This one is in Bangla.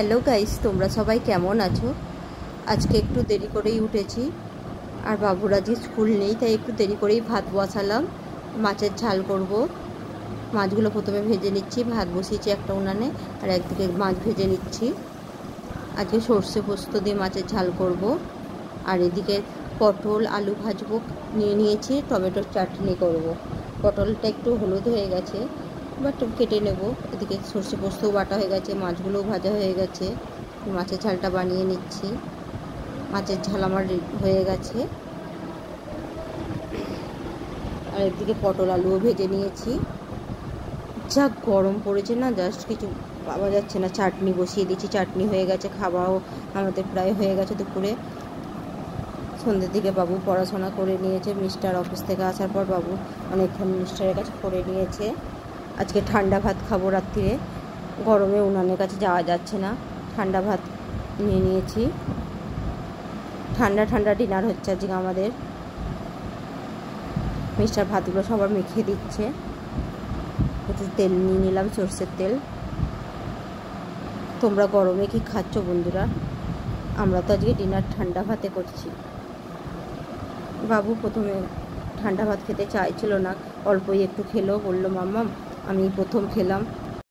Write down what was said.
হ্যালো গাইস, তোমরা সবাই কেমন আছো? আজকে একটু দেরি করেই উঠেছি, আর বাবুর আজকে স্কুল নেই, তাই একটু দেরি করেই ভাত বসালাম। মাছের ঝাল করব। মাছগুলো প্রথমে ভেজে নিচ্ছি, ভাত বসিয়েছি একটা উনানে, আর একদিকে মাছ ভেজে নিচ্ছি। আজকে সর্ষে পোস্ত দিয়ে মাছের ঝাল করব। আর এদিকে পটল আলু ভাজবো, নিয়েছি টমেটোর চাটনি করব। পটলটা একটু হলুদ হয়ে গেছে, বাট কেটে নেব। এদিকে সর্ষে পোস্তও বাটা হয়ে গেছে, মাছগুলোও ভাজা হয়ে গেছে। মাছের ঝালটা বানিয়ে নিচ্ছি। মাছের ঝাল আমার হয়ে গেছে। আর একদিকে পটল আলুও ভেজে নিয়েছি। যা গরম পড়েছে না, জাস্ট কিছু পাওয়া যাচ্ছে না। চাটনি বসিয়ে দিচ্ছি, চাটনি হয়ে গেছে। খাওয়াও আমাদের প্রায় হয়ে গেছে দুপুরে। সন্ধ্যের দিকে বাবু পড়াশোনা করে নিয়েছে। মিস্টার অফিস থেকে আসার পর বাবু অনেকক্ষণ মিস্টারের কাছে পড়ে নিয়েছে। আজকে ঠান্ডা ভাত খাবো রাত্রিরে, গরমে উনানের কাছে যাওয়া যাচ্ছে না। ঠান্ডা ভাত নিয়ে নিয়েছি। ঠান্ডা ঠান্ডা ডিনার হচ্ছে আজকে আমাদের। মিস্টার ভাতগুলো সবার মেখে দিচ্ছে। একটু তেল নিয়ে নিলাম, সর্ষের তেল। তোমরা গরমে কি খাচ্ছ বন্ধুরা? আমরা তো আজকে ডিনার ঠান্ডা ভাতে করছি। বাবু প্রথমে ঠান্ডা ভাত খেতে চাইছিল না, অল্পই একটু খেলো। বললো মাম্মাম আমি প্রথম খেলাম,